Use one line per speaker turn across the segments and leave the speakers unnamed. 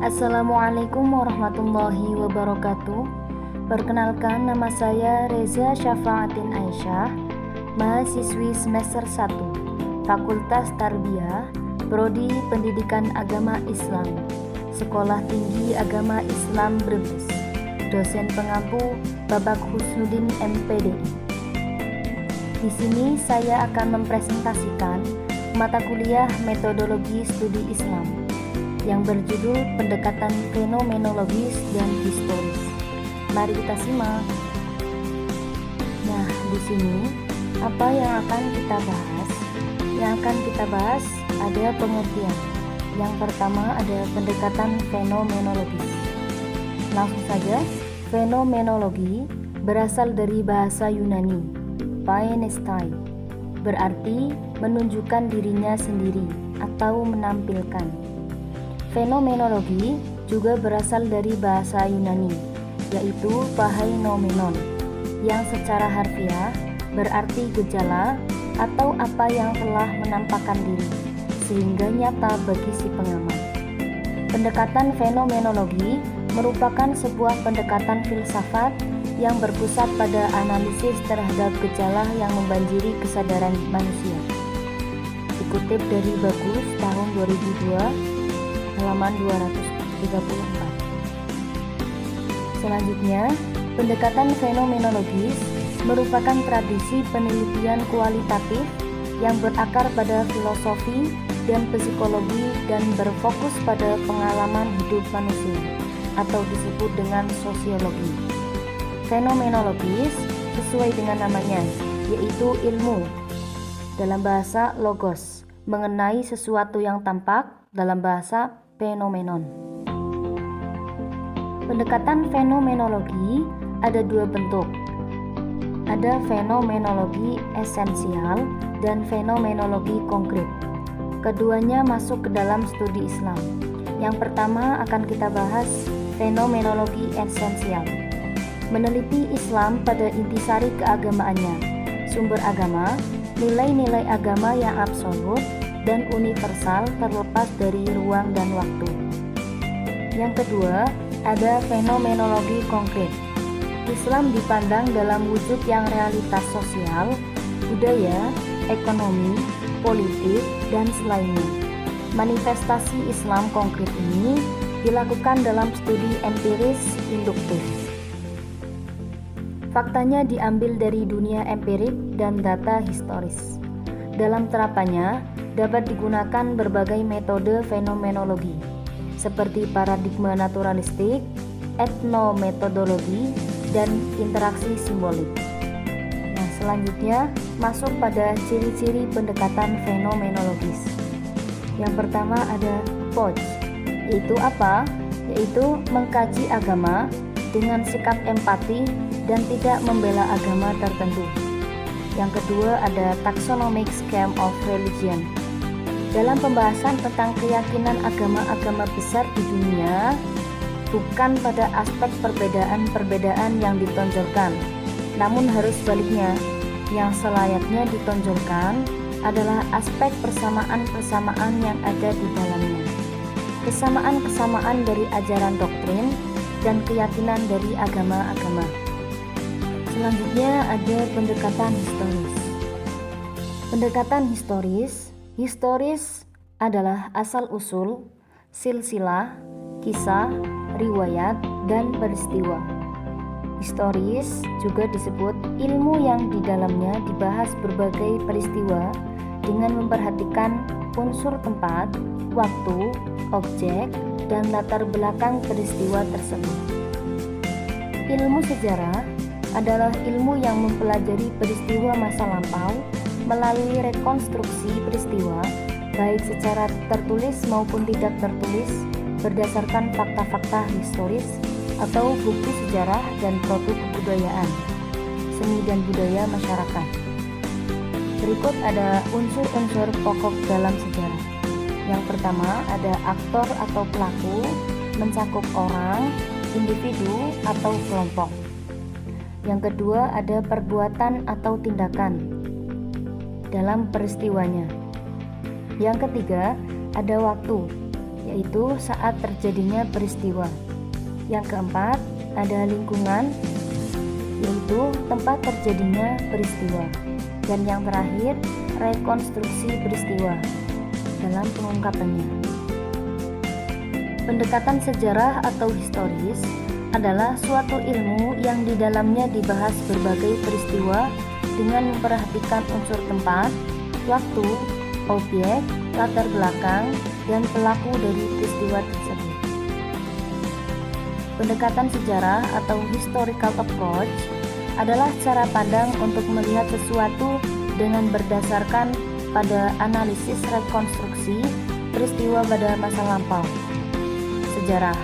Assalamualaikum warahmatullahi wabarakatuh. Perkenalkan, nama saya Reza Syafaatin Aisyah, mahasiswi semester 1, Fakultas Tarbiyah, Prodi Pendidikan Agama Islam, Sekolah Tinggi Agama Islam Brebes. Dosen pengampu Babak Husnuddin MPDI. Di sini saya akan mempresentasikan mata kuliah Metodologi Studi Islam yang berjudul Pendekatan Fenomenologis dan Historis. Mari kita simak. Nah, di sini apa yang akan kita bahas? Yang akan kita bahas ada pengertian. Yang pertama ada pendekatan fenomenologis. Langsung saja, fenomenologi berasal dari bahasa Yunani, painestai, berarti menunjukkan dirinya sendiri atau menampilkan. Fenomenologi juga berasal dari bahasa Yunani, yaitu pahainomenon, yang secara harfiah berarti gejala atau apa yang telah menampakkan diri, sehingga nyata bagi si pengamat. Pendekatan fenomenologi merupakan sebuah pendekatan filsafat yang berpusat pada analisis terhadap gejala yang membanjiri kesadaran manusia. Dikutip dari Bagus tahun 2002, halaman 234. Selanjutnya, pendekatan fenomenologis merupakan tradisi penelitian kualitatif yang berakar pada filosofi dan psikologi dan berfokus pada pengalaman hidup manusia atau disebut dengan sosiologi. Fenomenologis sesuai dengan namanya, yaitu ilmu dalam bahasa logos, mengenai sesuatu yang tampak dalam bahasa fenomenon. Pendekatan fenomenologi ada dua bentuk. Ada fenomenologi esensial dan fenomenologi konkret. Keduanya masuk ke dalam studi Islam. Yang pertama akan kita bahas fenomenologi esensial. Meneliti Islam pada intisari keagamaannya, sumber agama, nilai-nilai agama yang absolut dan universal terlepas dari ruang dan waktu. Yang kedua, ada fenomenologi konkret. Islam dipandang dalam wujud yang realitas sosial, budaya, ekonomi, politik, dan selainnya. Manifestasi Islam konkret ini dilakukan dalam studi empiris induktif. Faktanya diambil dari dunia empirik dan data historis. Dalam terapannya, dapat digunakan berbagai metode fenomenologi, seperti paradigma naturalistik, etnometodologi, dan interaksi simbolik. Nah, selanjutnya masuk pada ciri-ciri pendekatan fenomenologis. Yang pertama ada approach, yaitu apa? Yaitu mengkaji agama dengan sikap empati dan tidak membela agama tertentu. Yang kedua ada taxonomic scheme of religion. Dalam pembahasan tentang keyakinan agama-agama besar di dunia, bukan pada aspek perbedaan-perbedaan yang ditonjolkan, namun harus sebaliknya, yang selayaknya ditonjolkan adalah aspek persamaan-persamaan yang ada di dalamnya. Kesamaan-kesamaan dari ajaran doktrin dan keyakinan dari agama-agama. Selanjutnya ada pendekatan historis. Pendekatan historis adalah asal-usul, silsilah, kisah, riwayat, dan peristiwa. Historis juga disebut ilmu yang di dalamnya dibahas berbagai peristiwa dengan memperhatikan unsur tempat, waktu, objek, dan latar belakang peristiwa tersebut. Ilmu sejarah adalah ilmu yang mempelajari peristiwa masa lampau melalui rekonstruksi peristiwa, baik secara tertulis maupun tidak tertulis, berdasarkan fakta-fakta historis atau bukti sejarah dan produk kebudayaan, seni dan budaya masyarakat. Berikut ada unsur-unsur pokok dalam sejarah. Yang pertama ada aktor atau pelaku, mencakup orang, individu atau kelompok. Yang kedua ada perbuatan atau tindakan dalam peristiwanya. Yang ketiga ada waktu, yaitu saat terjadinya peristiwa. Yang keempat, ada lingkungan, yaitu tempat terjadinya peristiwa. Dan yang terakhir, rekonstruksi peristiwa dalam pengungkapannya. Pendekatan sejarah atau historis adalah suatu ilmu yang di dalamnya dibahas berbagai peristiwa dengan memperhatikan unsur tempat, waktu, objek, latar belakang, dan pelaku dari peristiwa tersebut. Pendekatan sejarah atau historical approach adalah cara pandang untuk melihat sesuatu dengan berdasarkan pada analisis rekonstruksi peristiwa pada masa lampau. Sejarah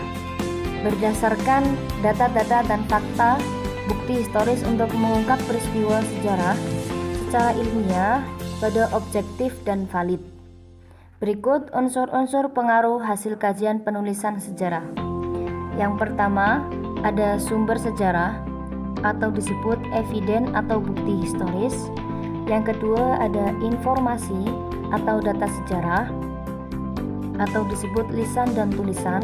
berdasarkan data-data dan fakta bukti historis untuk mengungkap peristiwa sejarah secara ilmiah pada objektif dan valid. Berikut unsur-unsur pengaruh hasil kajian penulisan sejarah. Yang pertama, ada sumber sejarah atau disebut eviden atau bukti historis. Yang kedua, ada informasi atau data sejarah atau disebut lisan dan tulisan.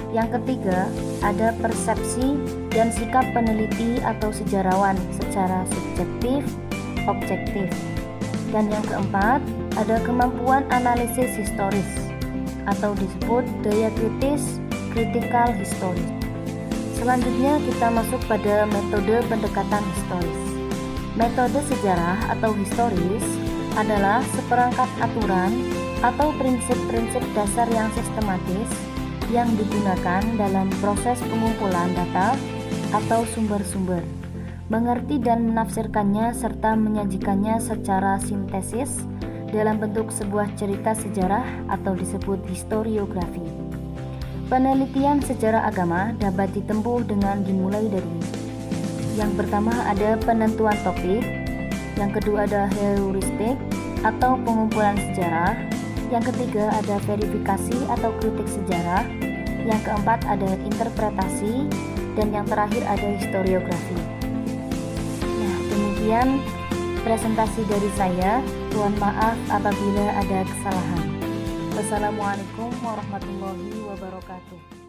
Yang ketiga, ada persepsi dan sikap peneliti atau sejarawan secara subjektif, objektif. Dan yang keempat, ada kemampuan analisis historis atau disebut daya kritis, critical historis. Selanjutnya kita masuk pada metode pendekatan historis. Metode sejarah atau historis adalah seperangkat aturan atau prinsip-prinsip dasar yang sistematis yang digunakan dalam proses pengumpulan data atau sumber-sumber, mengerti dan menafsirkannya serta menyajikannya secara sintesis dalam bentuk sebuah cerita sejarah atau disebut historiografi. Penelitian sejarah agama dapat ditempuh dengan dimulai dari yang pertama ada penentuan topik, yang kedua ada heuristik atau pengumpulan sejarah, yang ketiga ada verifikasi atau kritik sejarah, yang keempat ada interpretasi, dan yang terakhir ada historiografi. Nah, demikian presentasi dari saya. Mohon maaf apabila ada kesalahan. Wassalamualaikum warahmatullahi wabarakatuh.